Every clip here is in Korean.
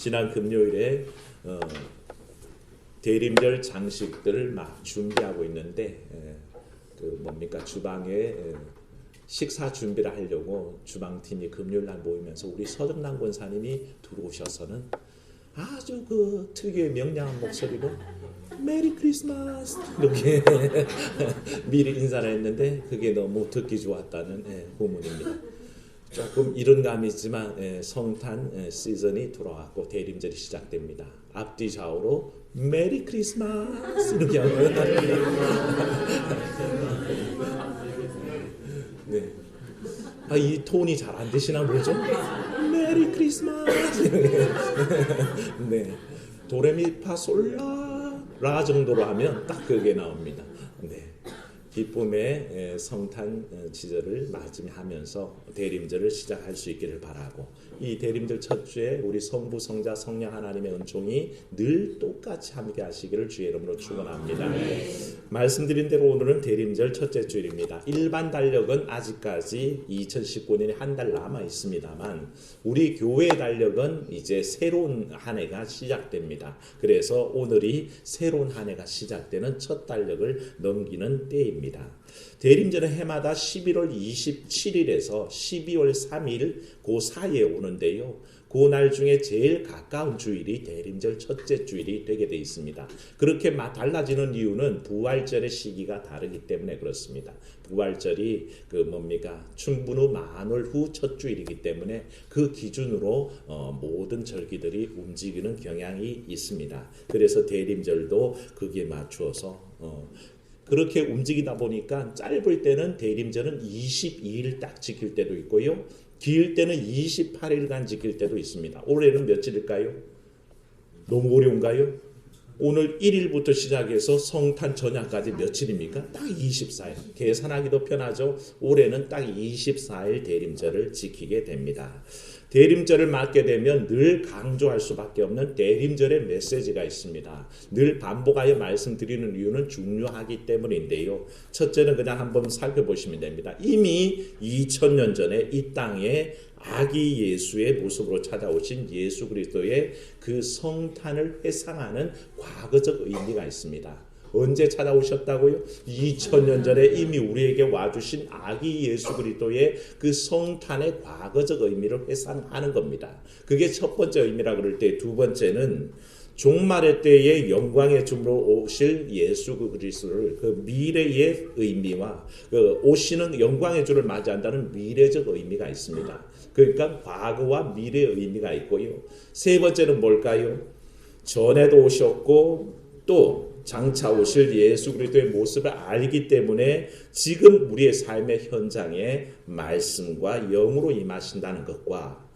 지난 금요일에 대림절 장식들을 막 준비하고 있는데 주방에 식사 준비를 하려고 주방팀이 금요일날 모이면서 우리 서정남 권사님이 들어오셔서는 아주 그 특유의 명량한 목소리로 메리 크리스마스 이렇게 미리 인사를 했는데 그게 너무 듣기 좋았다는 후문입니다. 조금 이른 감이 있지만 성탄 시즌이 돌아왔고 대림절이 시작됩니다. 앞뒤 좌우로 메리 크리스마스 이렇게 하면 네. 이 톤이 잘 안 되시나 보죠? 메리 크리스마스 네. 도레미파솔라 라 정도로 하면 딱 그게 나옵니다. 네. 기쁨의 성탄 시절을 맞이하면서 대림절을 시작할 수 있기를 바라고, 이 대림절 첫 주에 우리 성부 성자 성령 하나님의 은총이 늘 똑같이 함께 하시기를 주의 이름으로 축원합니다. 말씀드린 대로 오늘은 대림절 첫째 주일입니다. 일반 달력은 아직까지 2019년이 한 달 남아 있습니다만 우리 교회 달력은 이제 새로운 한 해가 시작됩니다. 그래서 오늘이 새로운 한 해가 시작되는 첫 달력을 넘기는 때입니다. 대림절은 해마다 11월 27일에서 12월 3일 그 사이에 오는데요. 그 날 중에 제일 가까운 주일이 대림절 첫째 주일이 되게 되어 있습니다. 그렇게 달라지는 이유는 부활절의 시기가 다르기 때문에 그렇습니다. 부활절이 충분 후 만월 후 첫 주일이기 때문에 그 기준으로 모든 절기들이 움직이는 경향이 있습니다. 그래서 대림절도 거기에 맞추어서 그렇게 움직이다 보니까 짧을 때는 대림절은 22일 딱 지킬 때도 있고요. 길 때는 28일간 지킬 때도 있습니다. 올해는 며칠일까요? 너무 어려운가요? 오늘 1일부터 시작해서 성탄 전야까지 며칠입니까? 딱 24일. 계산하기도 편하죠. 올해는 딱 24일 대림절을 지키게 됩니다. 대림절을 맞게 되면 늘 강조할 수밖에 없는 대림절의 메시지가 있습니다. 늘 반복하여 말씀드리는 이유는 중요하기 때문인데요. 첫째는 그냥 한번 살펴보시면 됩니다. 이미 2000년 전에 이 땅에 아기 예수의 모습으로 찾아오신 예수 그리스도의 그 성탄을 회상하는 과거적 의미가 있습니다. 언제 찾아오셨다고요? 2000년 전에 이미 우리에게 와주신 아기 예수 그리스도의 그 성탄의 과거적 의미를 회상하는 겁니다. 그게 첫 번째 의미라 그럴 때, 두 번째는 종말의 때에 영광의 주로 오실 예수 그리스도를 그 미래의 의미와 그 오시는 영광의 주를 맞이한다는 미래적 의미가 있습니다. 그러니까 과거와 미래의 의미가 있고요. 세 번째는 뭘까요? 전에도 오셨고 또 장차 오실 예수 그리스도의 모습을 알기 때문에 지금 우리의 삶의 현장에 말씀과 영으로 임하신다는 것과,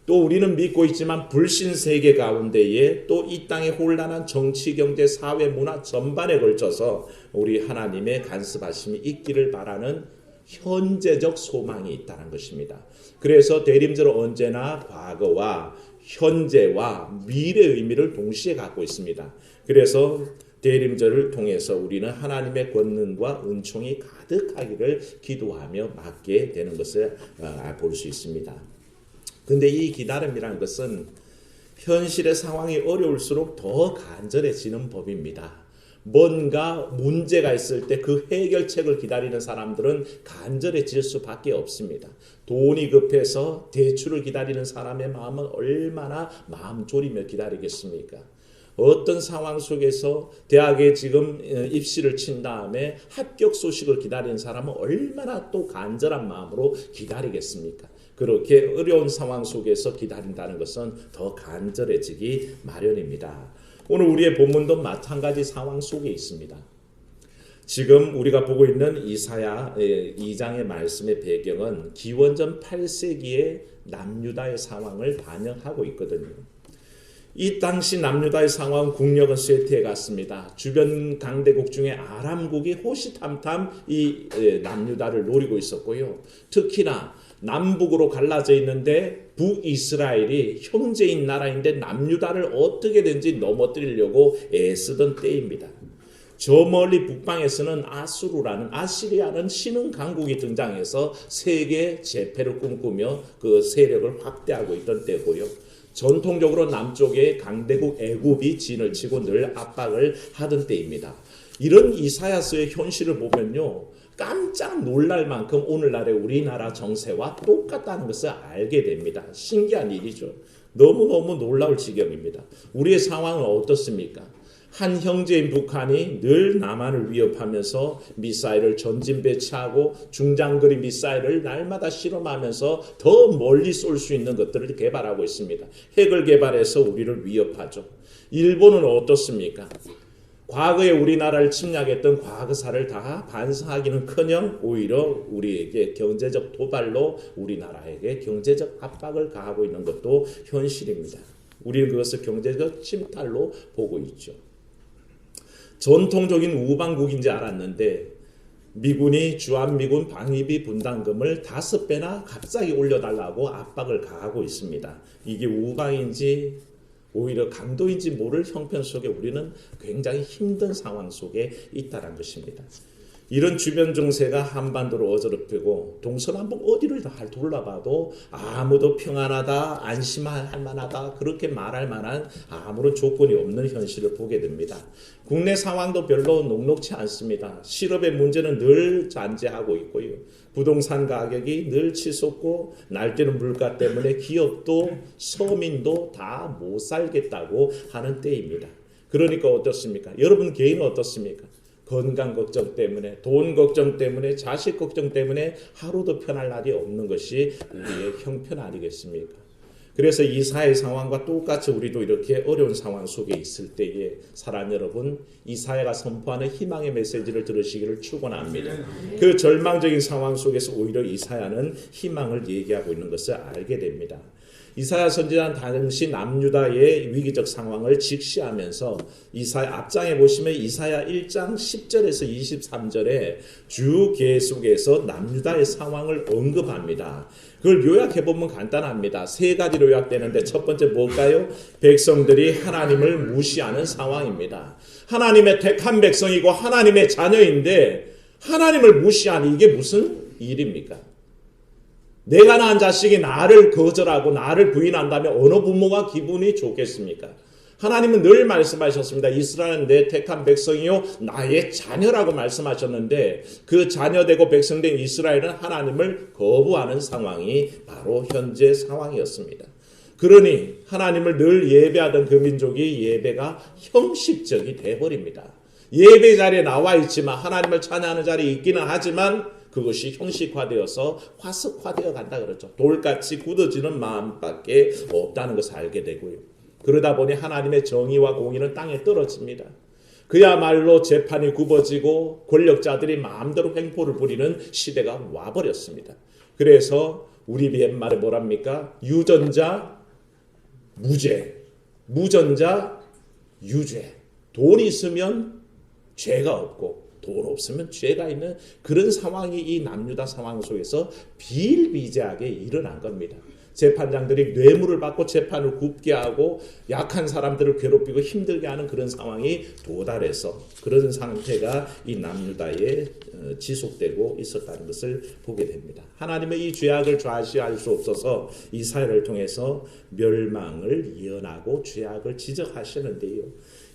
또 우리는 믿고 있지만 불신 세계 가운데에 또 이 땅의 혼란한 정치, 경제, 사회, 문화 전반에 걸쳐서 우리 하나님의 간섭하심이 있기를 바라는 현재적 소망이 있다는 것입니다. 그래서 대림절은 언제나 과거와 현재와 미래의 의미를 동시에 갖고 있습니다. 그래서 대림절을 통해서 우리는 하나님의 권능과 은총이 가득하기를 기도하며 맞게 되는 것을 볼 수 있습니다. 그런데 이 기다림이라는 것은 현실의 상황이 어려울수록 더 간절해지는 법입니다. 뭔가 문제가 있을 때 그 해결책을 기다리는 사람들은 간절해질 수밖에 없습니다. 돈이 급해서 대출을 기다리는 사람의 마음은 얼마나 마음 졸이며 기다리겠습니까? 어떤 상황 속에서 대학에 지금 입시를 친 다음에 합격 소식을 기다리는 사람은 얼마나 또 간절한 마음으로 기다리겠습니까? 그렇게 어려운 상황 속에서 기다린다는 것은 더 간절해지기 마련입니다. 오늘 우리의 본문도 마찬가지 상황 속에 있습니다. 지금 우리가 보고 있는 이사야 2장의 말씀의 배경은 기원전 8세기의 남유다의 상황을 반영하고 있거든요. 이 당시 남유다의 상황, 국력은 쇠퇴해 갔습니다. 주변 강대국 중에 아람국이 호시탐탐 이 남유다를 노리고 있었고요. 특히나 남북으로 갈라져 있는데 북이스라엘이 형제인 나라인데 남유다를 어떻게든지 넘어뜨리려고 애쓰던 때입니다. 저 멀리 북방에서는 아시리아는 신흥 강국이 등장해서 세계 재패를 꿈꾸며 그 세력을 확대하고 있던 때고요. 전통적으로 남쪽의 강대국 애굽이 진을 치고 늘 압박을 하던 때입니다. 이런 이사야서의 현실을 보면요, 깜짝 놀랄 만큼 오늘날의 우리나라 정세와 똑같다는 것을 알게 됩니다. 신기한 일이죠. 너무너무 놀라울 지경입니다. 우리의 상황은 어떻습니까? 한 형제인 북한이 늘 남한을 위협하면서 미사일을 전진 배치하고 중장거리 미사일을 날마다 실험하면서 더 멀리 쏠 수 있는 것들을 개발하고 있습니다. 핵을 개발해서 우리를 위협하죠. 일본은 어떻습니까? 과거에 우리나라를 침략했던 과거사를 다 반성하기는커녕 오히려 우리에게 경제적 도발로 우리나라에게 경제적 압박을 가하고 있는 것도 현실입니다. 우리는 그것을 경제적 침탈로 보고 있죠. 전통적인 우방국인지 알았는데 미군이 주한미군 방위비 분담금을 5배나 갑자기 올려달라고 압박을 가하고 있습니다. 이게 우방인지 오히려 강도인지 모를 형편 속에 우리는 굉장히 힘든 상황 속에 있다는 것입니다. 이런 주변 정세가 한반도를 어지럽히고 동서남북 어디를 다 돌아봐도 아무도 평안하다, 안심할 만하다 그렇게 말할 만한 아무런 조건이 없는 현실을 보게 됩니다. 국내 상황도 별로 녹록지 않습니다. 실업의 문제는 늘 잔재하고 있고요. 부동산 가격이 늘 치솟고 날뛰는 물가 때문에 기업도 서민도 다 못 살겠다고 하는 때입니다. 그러니까 어떻습니까? 여러분 개인은 어떻습니까? 건강 걱정 때문에, 돈 걱정 때문에, 자식 걱정 때문에 하루도 편할 날이 없는 것이 우리의 형편 아니겠습니까? 그래서 이사야의 상황과 똑같이 우리도 이렇게 어려운 상황 속에 있을 때에 사랑 여러분, 이사야가 선포하는 희망의 메시지를 들으시기를 축원합니다. 그 절망적인 상황 속에서 오히려 이사야는 희망을 얘기하고 있는 것을 알게 됩니다. 이사야 선지자는 당시 남유다의 위기적 상황을 직시하면서 이사야 앞장에 보시면 이사야 1장 10절에서 23절에 주 계속해서 남유다의 상황을 언급합니다. 그걸 요약해보면 간단합니다. 3가지로 요약되는데 첫 번째 뭘까요? 백성들이 하나님을 무시하는 상황입니다. 하나님의 택한 백성이고 하나님의 자녀인데 하나님을 무시하니 이게 무슨 일입니까? 내가 낳은 자식이 나를 거절하고 나를 부인한다면 어느 부모가 기분이 좋겠습니까? 하나님은 늘 말씀하셨습니다. 이스라엘은 내 택한 백성이요 나의 자녀라고 말씀하셨는데 그 자녀되고 백성된 이스라엘은 하나님을 거부하는 상황이 바로 현재 상황이었습니다. 그러니 하나님을 늘 예배하던 그 민족이 예배가 형식적이 돼버립니다. 예배 자리에 나와 있지만 하나님을 찬양하는 자리에 있기는 하지만 그것이 형식화되어서 화석화되어 간다 그러죠. 돌같이 굳어지는 마음밖에 없다는 것을 알게 되고요. 그러다 보니 하나님의 정의와 공의는 땅에 떨어집니다. 그야말로 재판이 굽어지고 권력자들이 마음대로 횡포를 부리는 시대가 와버렸습니다. 그래서 우리 옛말에 뭐랍니까? 유전자 무죄, 무전자 유죄. 돈이 있으면 죄가 없고 돈 없으면 죄가 있는 그런 상황이 이 남유다 상황 속에서 비일비재하게 일어난 겁니다. 재판장들이 뇌물을 받고 재판을 굽게 하고 약한 사람들을 괴롭히고 힘들게 하는 그런 상황이 도달해서 그런 상태가 이 남유다에 지속되고 있었다는 것을 보게 됩니다. 하나님의 이 죄악을 좌시할 수 없어서 이사야를 통해서 멸망을 예언하고 죄악을 지적하시는데요.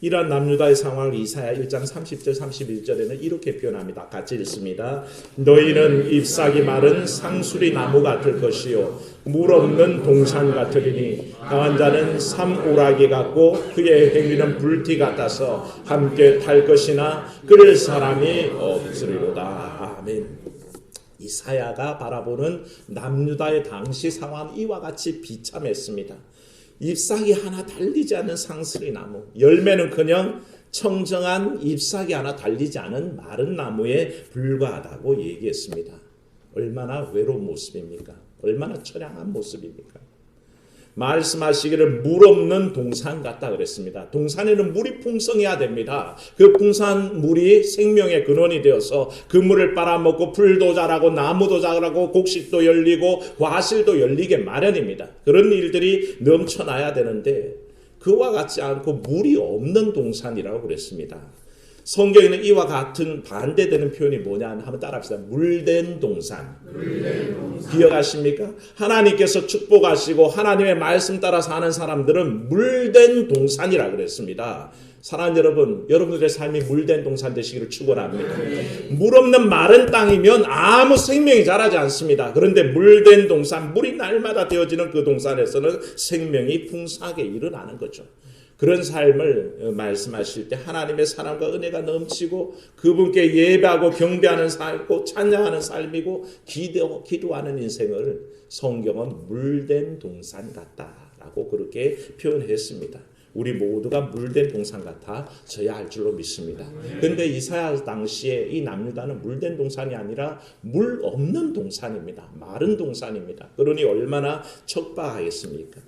이러한 남유다의 상황을 이사야 1장 30절 31절에는 이렇게 표현합니다. 같이 읽습니다. 너희는 잎사귀 마른 상수리 나무 같을 것이요 물 없는 동산 같으리니 강한 자는 삼오라기 같고 그의 행위는 불티 같아서 함께 탈 것이나 끌 사람이 없으리로다. 아멘. 이사야가 바라보는 남유다의 당시 상황은 이와 같이 비참했습니다. 잎사귀 하나 달리지 않는 상수리 나무, 열매는커녕 청정한 잎사귀 하나 달리지 않은 마른 나무에 불과하다고 얘기했습니다. 얼마나 외로운 모습입니까? 얼마나 처량한 모습입니까? 말씀하시기를 물 없는 동산 같다 그랬습니다. 동산에는 물이 풍성해야 됩니다. 그 풍성한 물이 생명의 근원이 되어서 그 물을 빨아먹고 풀도 자라고 나무도 자라고 곡식도 열리고 과실도 열리게 마련입니다. 그런 일들이 넘쳐나야 되는데 그와 같지 않고 물이 없는 동산이라고 그랬습니다. 성경에는 이와 같은 반대되는 표현이 뭐냐 한번 따라합시다. 물된 동산. 기억하십니까? 하나님께서 축복하시고 하나님의 말씀 따라 사는 사람들은 물된 동산이라 그랬습니다. 사랑하는 여러분, 여러분들의 삶이 물된 동산 되시기를 축원합니다. 물 없는 마른 땅이면 아무 생명이 자라지 않습니다. 그런데 물된 동산, 물이 날마다 되어지는 그 동산에서는 생명이 풍성하게 일어나는 거죠. 그런 삶을 말씀하실 때 하나님의 사랑과 은혜가 넘치고 그분께 예배하고 경배하는 삶이고 찬양하는 삶이고 기도하는 인생을 성경은 물된 동산 같다라고 그렇게 표현했습니다. 우리 모두가 물된 동산 같아져야 할 줄로 믿습니다. 그런데 이사야 당시에 이 남유다는 물된 동산이 아니라 물 없는 동산입니다. 마른 동산입니다. 그러니 얼마나 척박하겠습니까?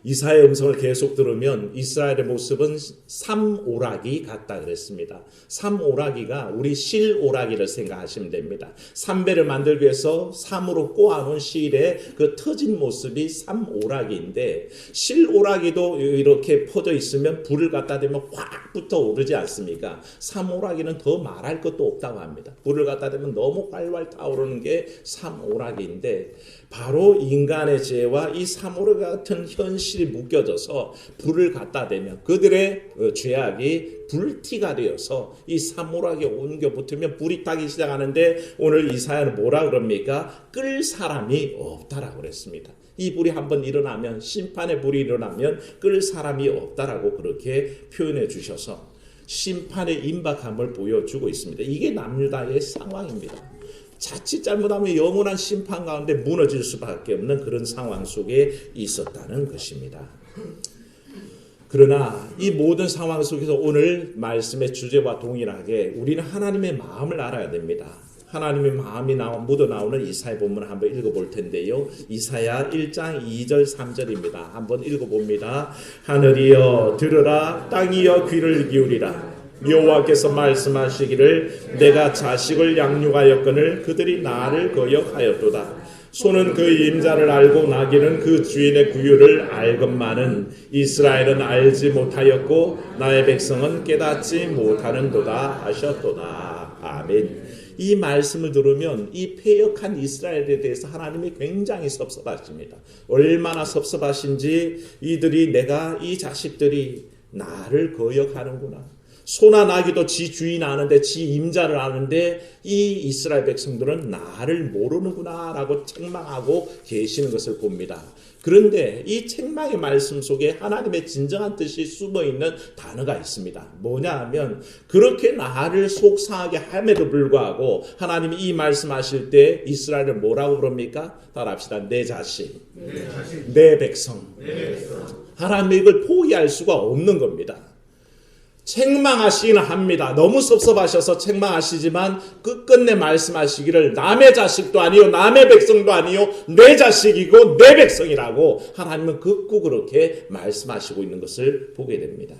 이사야의 음성을 계속 들으면 이스라엘의 모습은 삼오라기 같다 그랬습니다. 삼오라기가 우리 실오라기를 생각하시면 됩니다. 삼배를 만들기 위해서 삼으로 꼬아놓은 실의 그 터진 모습이 삼오라기인데 실오라기도 이렇게 퍼져 있으면 불을 갖다 대면 확 붙어 오르지 않습니까? 삼오라기는 더 말할 것도 없다고 합니다. 불을 갖다 대면 너무 활활 타오르는 게 삼오라기인데 바로 인간의 죄와 이 삼오라기 같은 현실이 묶여져서 불을 갖다 대면 그들의 죄악이 불티가 되어서 이 삼오라기에 옮겨 붙으면 불이 타기 시작하는데 오늘 이사야는 뭐라 그럽니까? 끌 사람이 없다라고 그랬습니다. 이 불이 한번 일어나면 심판의 불이 일어나면 끌 사람이 없다라고 그렇게 표현해 주셔서 심판의 임박함을 보여주고 있습니다. 이게 남유다의 상황입니다. 자칫 잘못하면 영원한 심판 가운데 무너질 수밖에 없는 그런 상황 속에 있었다는 것입니다. 그러나 이 모든 상황 속에서 오늘 말씀의 주제와 동일하게 우리는 하나님의 마음을 알아야 됩니다. 하나님의 마음이 묻어나오는 이사야 본문을 한번 읽어볼 텐데요. 이사야 1장 2절 3절입니다. 한번 읽어봅니다. 하늘이여 들으라, 땅이여 귀를 기울이라. 여호와께서 말씀하시기를 내가 자식을 양육하였거늘 그들이 나를 거역하였도다. 소는 그 임자를 알고 나귀는 그 주인의 구유를 알건만은 이스라엘은 알지 못하였고 나의 백성은 깨닫지 못하는도다 하셨도다. 아멘. 이 말씀을 들으면 이 패역한 이스라엘에 대해서 하나님이 굉장히 섭섭하십니다. 얼마나 섭섭하신지 내가 이 자식들이 나를 거역하는구나. 소나 나귀도 지 주인 아는데 지 임자를 아는데 이 이스라엘 백성들은 나를 모르는구나 라고 책망하고 계시는 것을 봅니다. 그런데 이 책망의 말씀 속에 하나님의 진정한 뜻이 숨어있는 단어가 있습니다. 뭐냐 하면 그렇게 나를 속상하게 함에도 불구하고 하나님이 이 말씀하실 때 이스라엘을 뭐라고 부릅니까? 따라합시다. 내 자식, 내 백성. 하나님이 이걸 포기할 수가 없는 겁니다. 책망하시기는 합니다. 너무 섭섭하셔서 책망하시지만 끝끝내 말씀하시기를 남의 자식도 아니요 남의 백성도 아니요 내 자식이고 내 백성이라고 하나님은 극구 그렇게 말씀하시고 있는 것을 보게 됩니다.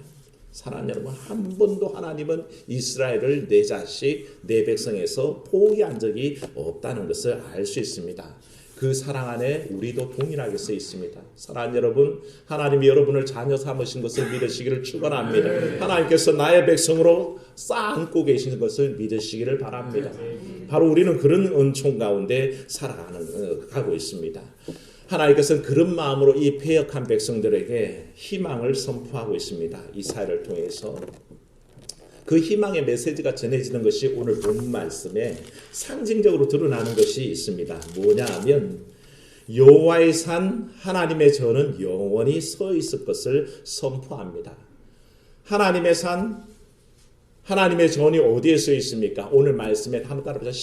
사랑하는 여러분, 한 번도 하나님은 이스라엘을 내 자식, 내 백성에서 포기한 적이 없다는 것을 알 수 있습니다. 그 사랑 안에 우리도 동일하게 써 있습니다. 사랑하는 여러분, 하나님이 여러분을 자녀 삼으신 것을 믿으시기를 축원합니다. 하나님께서 나의 백성으로 쌓고 계시는 것을 믿으시기를 바랍니다. 바로 우리는 그런 은총 가운데 살아가고 있습니다. 하나님께서는 그런 마음으로 이 패역한 백성들에게 희망을 선포하고 있습니다. 이사야를 통해서. 그 희망의 메시지가 전해지는 것이 오늘 본 말씀에 상징적으로 드러나는 것이 있습니다. 뭐냐 하면 여호와의 산 하나님의 전은 영원히 서 있을 것을 선포합니다. 하나님의 산 하나님의 전이 어디에 서 있습니까? 오늘 말씀에 한번 따라보자.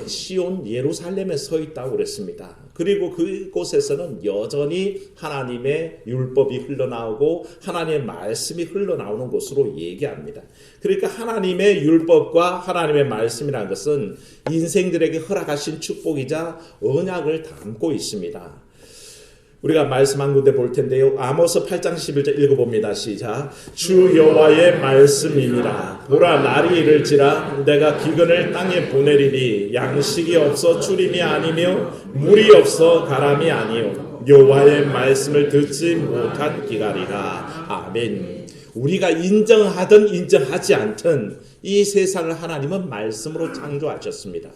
시온 예루살렘에 서 있다고 그랬습니다. 그리고 그곳에서는 여전히 하나님의 율법이 흘러나오고 하나님의 말씀이 흘러나오는 곳으로 얘기합니다. 그러니까 하나님의 율법과 하나님의 말씀이라는 것은 인생들에게 허락하신 축복이자 언약을 담고 있습니다. 우리가 말씀 한 군데 볼 텐데요. 아모스 8장 11절 읽어봅니다. 시작. 주 여호와의 말씀이니라. 보라 날이 이를지라 내가 기근을 땅에 보내리니 양식이 없어 추림이 아니며 물이 없어 가람이 아니요 여호와의 말씀을 듣지 못한 기갈이라. 아멘. 우리가 인정하든 인정하지 않든 이 세상을 하나님은 말씀으로 창조하셨습니다.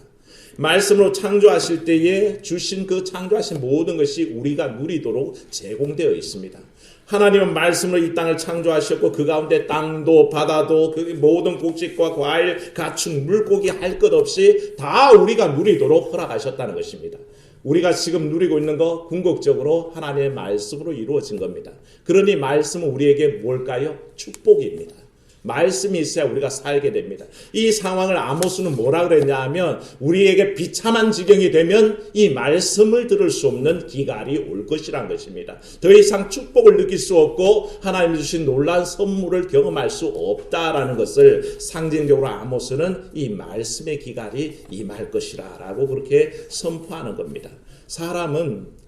말씀으로 창조하실 때에 주신 그 창조하신 모든 것이 우리가 누리도록 제공되어 있습니다. 하나님은 말씀으로 이 땅을 창조하셨고 그 가운데 땅도 바다도 그 모든 곡식과 과일, 가축, 물고기 할 것 없이 다 우리가 누리도록 허락하셨다는 것입니다. 우리가 지금 누리고 있는 거 궁극적으로 하나님의 말씀으로 이루어진 겁니다. 그러니 말씀은 우리에게 뭘까요? 축복입니다. 말씀이 있어야 우리가 살게 됩니다. 이 상황을 아모스는 뭐라 그랬냐 하면 우리에게 비참한 지경이 되면 이 말씀을 들을 수 없는 기갈이 올 것이란 것입니다. 더 이상 축복을 느낄 수 없고 하나님이 주신 놀라운 선물을 경험할 수 없다라는 것을 상징적으로 아모스는 이 말씀의 기갈이 임할 것이라 라고 그렇게 선포하는 겁니다. 사람은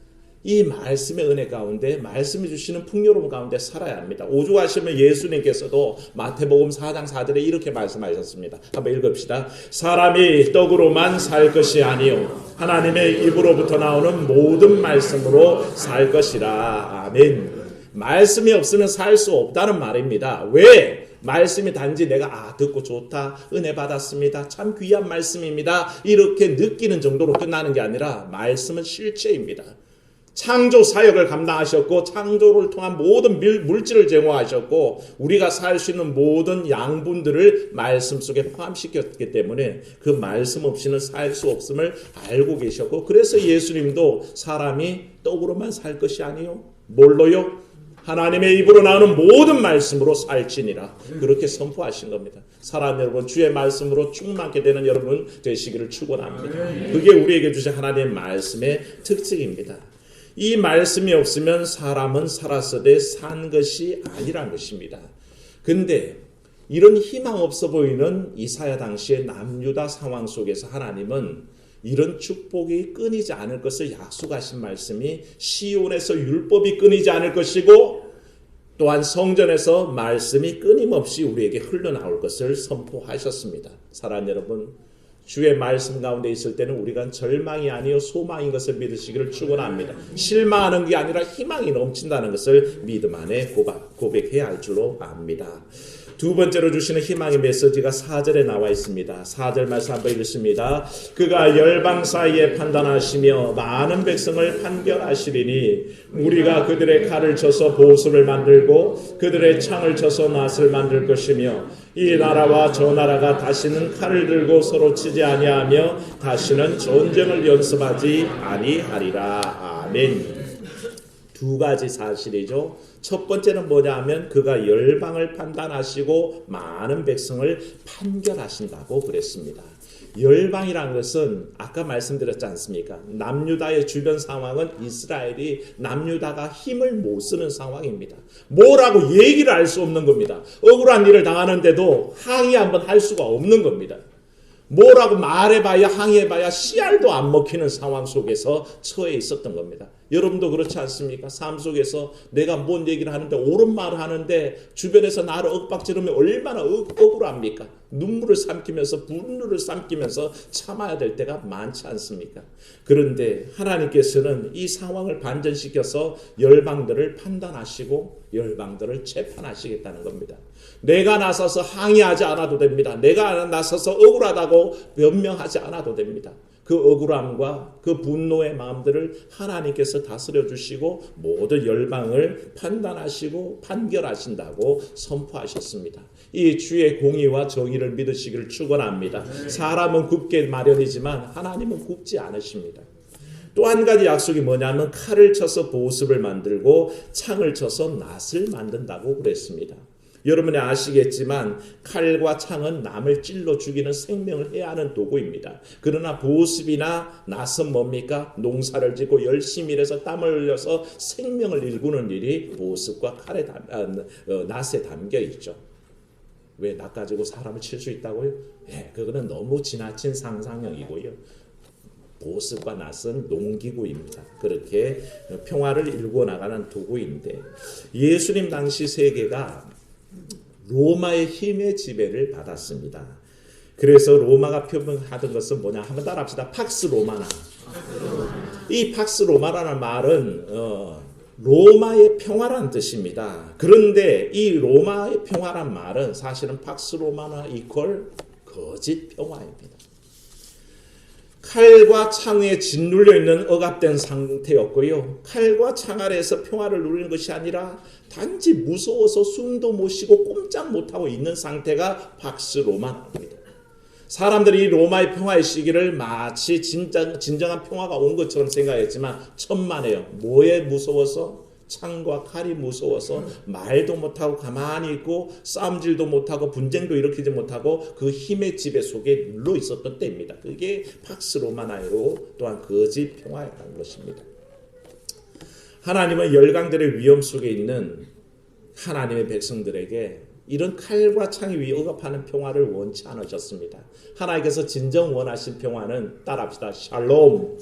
이 말씀의 은혜 가운데 말씀이 주시는 풍요로움 가운데 살아야 합니다. 오죽하시면 예수님께서도 마태복음 4장 4절에 이렇게 말씀하셨습니다. 한번 읽읍시다. 사람이 떡으로만 살 것이 아니요 하나님의 입으로부터 나오는 모든 말씀으로 살 것이라. 아멘. 말씀이 없으면 살 수 없다는 말입니다. 왜? 말씀이 단지 내가 듣고 좋다, 은혜 받았습니다, 참 귀한 말씀입니다 이렇게 느끼는 정도로 끝나는 게 아니라 말씀은 실체입니다. 창조 사역을 감당하셨고 창조를 통한 모든 물질을 제공하셨고 우리가 살 수 있는 모든 양분들을 말씀 속에 포함시켰기 때문에 그 말씀 없이는 살 수 없음을 알고 계셨고 그래서 예수님도 사람이 떡으로만 살 것이 아니요 뭘로요? 하나님의 입으로 나오는 모든 말씀으로 살지니라 그렇게 선포하신 겁니다. 사랑하는 여러분, 주의 말씀으로 충만케 되는 여러분 되시기를 축원합니다. 그게 우리에게 주신 하나님의 말씀의 특징입니다. 이 말씀이 없으면 사람은 살았어도 산 것이 아니란 것입니다. 근데 이런 희망 없어 보이는 이사야 당시의 남유다 상황 속에서 하나님은 이런 축복이 끊이지 않을 것을 약속하신 말씀이 시온에서 율법이 끊이지 않을 것이고 또한 성전에서 말씀이 끊임없이 우리에게 흘러나올 것을 선포하셨습니다. 사랑하는 여러분, 주의 말씀 가운데 있을 때는 우리가 절망이 아니요 소망인 것을 믿으시기를 축원합니다. 실망하는 게 아니라 희망이 넘친다는 것을 믿음 안에 고백해야 할 줄로 압니다. 두 번째로 주시는 희망의 메시지가 4절에 나와 있습니다. 4절 말씀 한번 읽습니다. 그가 열방 사이에 판단하시며 많은 백성을 판결하시리니 우리가 그들의 칼을 쳐서 보습을 만들고 그들의 창을 쳐서 낫을 만들 것이며 이 나라와 저 나라가 다시는 칼을 들고 서로 치지 아니하며 다시는 전쟁을 연습하지 아니하리라. 아멘. 두 가지 사실이죠. 첫 번째는 뭐냐 하면 그가 열방을 판단하시고 많은 백성을 판결하신다고 그랬습니다. 열방이라는 것은 아까 말씀드렸지 않습니까? 남유다의 주변 상황은 이스라엘이 남유다가 힘을 못 쓰는 상황입니다. 뭐라고 얘기를 할 수 없는 겁니다. 억울한 일을 당하는데도 항의 한번 할 수가 없는 겁니다. 뭐라고 말해봐야 항의해봐야 씨알도 안 먹히는 상황 속에서 처해 있었던 겁니다. 여러분도 그렇지 않습니까? 삶 속에서 내가 뭔 얘기를 하는데 옳은 말을 하는데 주변에서 나를 윽박지르면 얼마나 억울합니까? 눈물을 삼키면서 분노를 삼키면서 참아야 될 때가 많지 않습니까? 그런데 하나님께서는 이 상황을 반전시켜서 열방들을 판단하시고 열방들을 재판하시겠다는 겁니다. 내가 나서서 항의하지 않아도 됩니다. 내가 나서서 억울하다고 변명하지 않아도 됩니다. 그 억울함과 그 분노의 마음들을 하나님께서 다스려 주시고 모든 열방을 판단하시고 판결하신다고 선포하셨습니다. 이 주의 공의와 정의를 믿으시기를 축원합니다. 사람은 굽게 마련이지만 하나님은 굽지 않으십니다. 또 한 가지 약속이 뭐냐면 칼을 쳐서 보습을 만들고 창을 쳐서 낫을 만든다고 그랬습니다. 여러분이 아시겠지만 칼과 창은 남을 찔러 죽이는 생명을 해야 하는 도구입니다. 그러나 보습이나 낫은 뭡니까? 농사를 짓고 열심히 일해서 땀을 흘려서 생명을 일구는 일이 보습과 낫에 담겨 있죠. 왜 낫 가지고 사람을 칠 수 있다고요? 그거는 너무 지나친 상상력이고요. 보습과 낫은 농기구입니다. 그렇게 평화를 일구어 나가는 도구인데 예수님 당시 세계가 로마의 힘의 지배를 받았습니다. 그래서 로마가 표명하던 것은 뭐냐? 한번 따라합시다. 팍스 로마나. 이 팍스 로마라는 말은 로마의 평화란 뜻입니다. 그런데 이 로마의 평화란 말은 사실은 팍스 로마나 이퀄 거짓 평화입니다. 칼과 창에 짓눌려 있는 억압된 상태였고요. 칼과 창 아래에서 평화를 누리는 것이 아니라 단지 무서워서 숨도 못 쉬고 꼼짝 못하고 있는 상태가 팍스 로마입니다. 사람들이 이 로마의 평화의 시기를 마치 진정한 평화가 온 것처럼 생각했지만 천만에요. 뭐에 무서워서? 창과 칼이 무서워서 말도 못하고 가만히 있고 싸움질도 못하고 분쟁도 일으키지 못하고 그 힘의 지배 속에 눌러 있었던 때입니다. 그게 팍스 로마나이로 또한 거짓 평화라는 것입니다. 하나님은 열강들의 위험 속에 있는 하나님의 백성들에게 이런 칼과 창에 위에 억압하는 평화를 원치 않으셨습니다. 하나님께서 진정 원하신 평화는 따라합시다. 샬롬.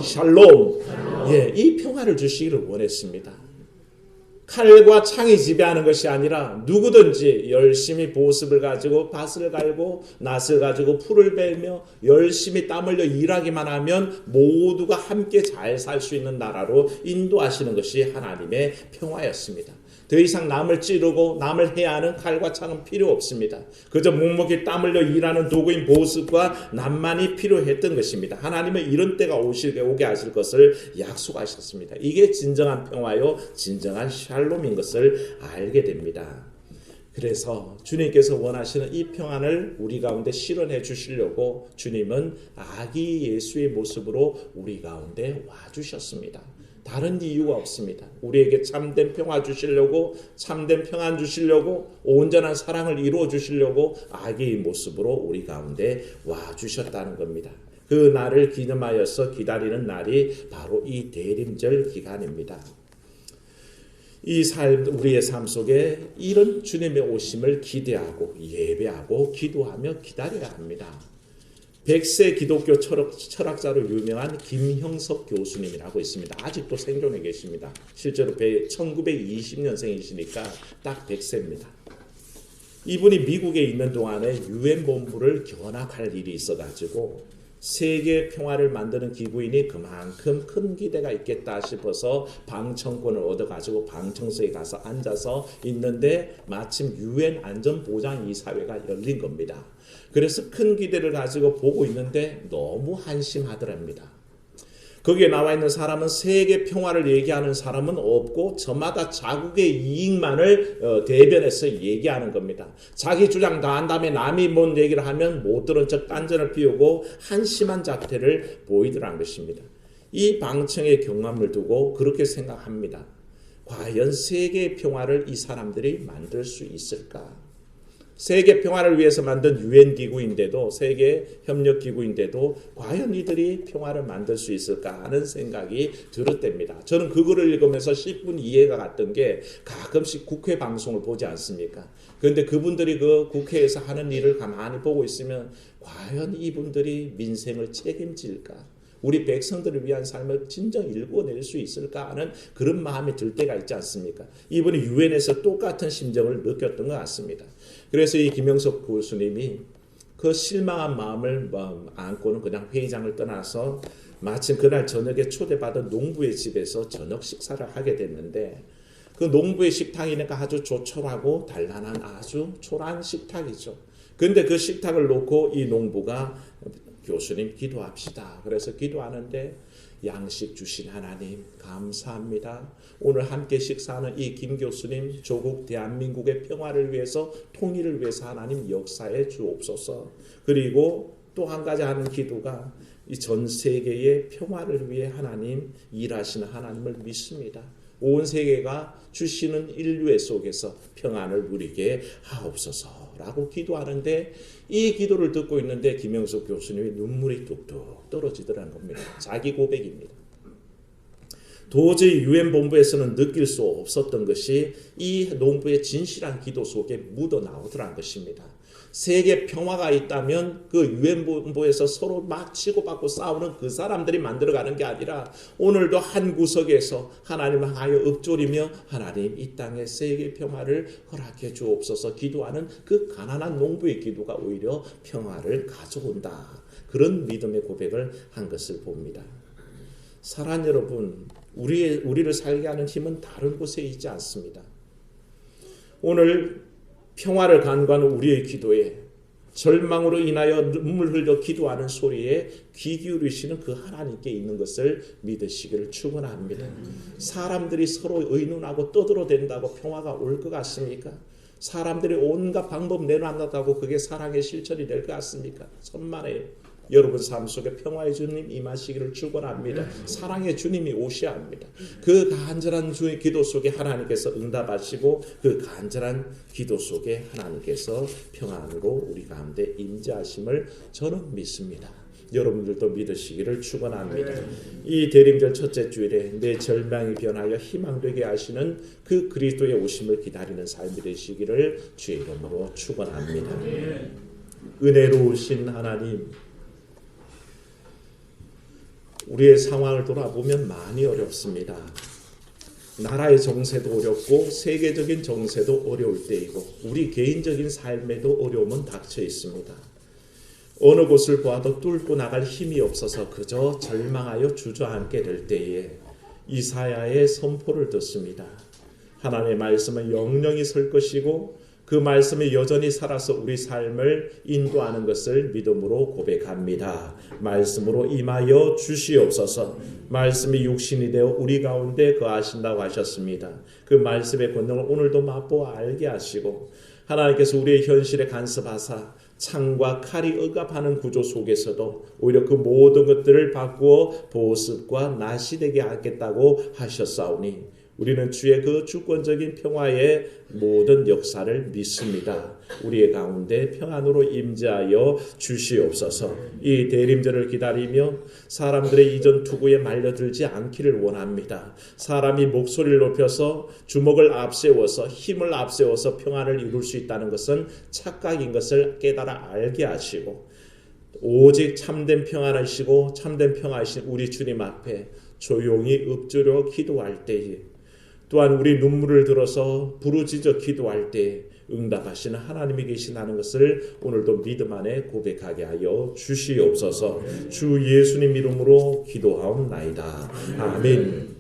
샬롬. 예, 이 평화를 주시기를 원했습니다. 칼과 창이 지배하는 것이 아니라 누구든지 열심히 보습을 가지고 밭을 갈고 낫을 가지고 풀을 베며 열심히 땀 흘려 일하기만 하면 모두가 함께 잘 살 수 있는 나라로 인도하시는 것이 하나님의 평화였습니다. 더 이상 남을 찌르고 남을 해야 하는 칼과 창은 필요 없습니다. 그저 묵묵히 땀 흘려 일하는 도구인 보습과 낫만이 필요했던 것입니다. 하나님은 이런 때가 오게 하실 것을 약속하셨습니다. 이게 진정한 평화요, 진정한 샬롬인 것을 알게 됩니다. 그래서 주님께서 원하시는 이 평안을 우리 가운데 실현해 주시려고 주님은 아기 예수의 모습으로 우리 가운데 와주셨습니다. 다른 이유가 없습니다. 우리에게 참된 평화 주시려고, 참된 평안 주시려고, 온전한 사랑을 이루어 주시려고 아기의 모습으로 우리 가운데 와 주셨다는 겁니다. 그 날을 기념하여서 기다리는 날이 바로 이 대림절 기간입니다. 우리의 삶 속에 이런 주님의 오심을 기대하고 예배하고 기도하며 기다려야 합니다. 100세 기독교 철학자로 유명한 김형석 교수님이라고 있습니다. 아직도 생존해 계십니다. 실제로 1920년생이시니까 딱 100세입니다. 이분이 미국에 있는 동안에 유엔 본부를 견학할 일이 있어가지고 세계 평화를 만드는 기구인이 그만큼 큰 기대가 있겠다 싶어서 방청권을 얻어가지고 방청석에 가서 앉아서 있는데 마침 유엔 안전보장이사회가 열린 겁니다. 그래서 큰 기대를 가지고 보고 있는데 너무 한심하더랍니다. 거기에 나와 있는 사람은 세계 평화를 얘기하는 사람은 없고 저마다 자국의 이익만을 대변해서 얘기하는 겁니다. 자기 주장 다 한 다음에 남이 뭔 얘기를 하면 못 들은 척 딴전을 피우고 한심한 자태를 보이더라는 것입니다. 이 방청의 경험을 두고 그렇게 생각합니다. 과연 세계의 평화를 이 사람들이 만들 수 있을까? 세계 평화를 위해서 만든 유엔 기구인데도, 세계 협력 기구인데도 과연 이들이 평화를 만들 수 있을까 하는 생각이 들었답니다. 저는 그거를 읽으면서 10분 이해가 갔던 게 가끔씩 국회 방송을 보지 않습니까? 그런데 그분들이 그 국회에서 하는 일을 가만히 보고 있으면 과연 이분들이 민생을 책임질까? 우리 백성들을 위한 삶을 진정 일궈낼 수 있을까 하는 그런 마음이 들 때가 있지 않습니까? 이분이 유엔에서 똑같은 심정을 느꼈던 것 같습니다. 그래서 이 김영석 교수님이 그 실망한 마음을 안고는 그냥 회의장을 떠나서 마침 그날 저녁에 초대받은 농부의 집에서 저녁 식사를 하게 됐는데 그 농부의 식탁이니까 아주 조촐하고 단란한 아주 초라한 식탁이죠. 그런데 그 식탁을 놓고 이 농부가 교수님 기도합시다. 그래서 기도하는데 양식 주신 하나님 감사합니다. 오늘 함께 식사하는 이 김 교수님 조국 대한민국의 평화를 위해서 통일을 위해서 하나님 역사해 주옵소서. 그리고 또 한 가지 하는 기도가 이 전 세계의 평화를 위해 하나님 일하시는 하나님을 믿습니다. 온 세계가 주시는 인류의 속에서 평안을 누리게 하옵소서라고 기도하는데 이 기도를 듣고 있는데 김영석 교수님이 눈물이 뚝뚝 떨어지더라는 겁니다. 자기 고백입니다. 도저히 유엔 본부에서는 느낄 수 없었던 것이 이 농부의 진실한 기도 속에 묻어 나오더라는 것입니다. 세계 평화가 있다면 그 유엔 본부에서 서로 막 치고받고 싸우는 그 사람들이 만들어가는 게 아니라 오늘도 한 구석에서 하나님을 하여 읊조리며 하나님 이 땅에 세계 평화를 허락해 주옵소서 기도하는 그 가난한 농부의 기도가 오히려 평화를 가져온다. 그런 믿음의 고백을 한 것을 봅니다. 사랑하는 여러분, 우리를 살게 하는 힘은 다른 곳에 있지 않습니다. 오늘 평화를 간구하는 우리의 기도에 절망으로 인하여 눈물 흘려 기도하는 소리에 귀 기울이시는 그 하나님께 있는 것을 믿으시기를 축원합니다. 사람들이 서로 의논하고 떠들어댄다고 평화가 올 것 같습니까? 사람들이 온갖 방법 내놓는다고 그게 사랑의 실천이 될 것 같습니까? 천만에요. 여러분 삶 속에 평화의 주님 임하시기를 축원합니다. 사랑의 주님이 오셔야 합니다. 그 간절한 주의 기도 속에 하나님께서 응답하시고 그 간절한 기도 속에 하나님께서 평안으로 우리 가운데 임재하심을 저는 믿습니다. 여러분들도 믿으시기를 축원합니다. 이 대림절 첫째 주일에 내 절망이 변하여 희망되게 하시는 그 그리스도의 오심을 기다리는 삶이 되시기를 주의 이름으로 축원합니다. 은혜로우신 하나님, 우리의 상황을 돌아보면 많이 어렵습니다. 나라의 정세도 어렵고 세계적인 정세도 어려울 때이고 우리 개인적인 삶에도 어려움은 닥쳐 있습니다. 어느 곳을 보아도 뚫고 나갈 힘이 없어서 그저 절망하여 주저앉게 될 때에 이사야의 선포를 듣습니다. 하나님의 말씀은 영영이 설 것이고 그 말씀이 여전히 살아서 우리 삶을 인도하는 것을 믿음으로 고백합니다. 말씀으로 임하여 주시옵소서. 말씀이 육신이 되어 우리 가운데 거하신다고 하셨습니다. 그 말씀의 권능을 오늘도 맛보아 알게 하시고 하나님께서 우리의 현실에 간섭하사 창과 칼이 억압하는 구조 속에서도 오히려 그 모든 것들을 바꾸어 보습과 낫이 되게 하겠다고 하셨사오니 우리는 주의 그 주권적인 평화의 모든 역사를 믿습니다. 우리의 가운데 평안으로 임재하여 주시옵소서. 이 대림절을 기다리며 사람들의 이전 투구에 말려들지 않기를 원합니다. 사람이 목소리를 높여서 주먹을 앞세워서 힘을 앞세워서 평안을 이룰 수 있다는 것은 착각인 것을 깨달아 알게 하시고 오직 참된 평안하시고 참된 평화이신 우리 주님 앞에 조용히 읊조려 기도할 때에 또한 우리 눈물을 들어서 부르짖어 기도할 때 응답하시는 하나님이 계시다는 것을 오늘도 믿음 안에 고백하게 하여 주시옵소서. 주 예수님 이름으로 기도하옵나이다. 아멘.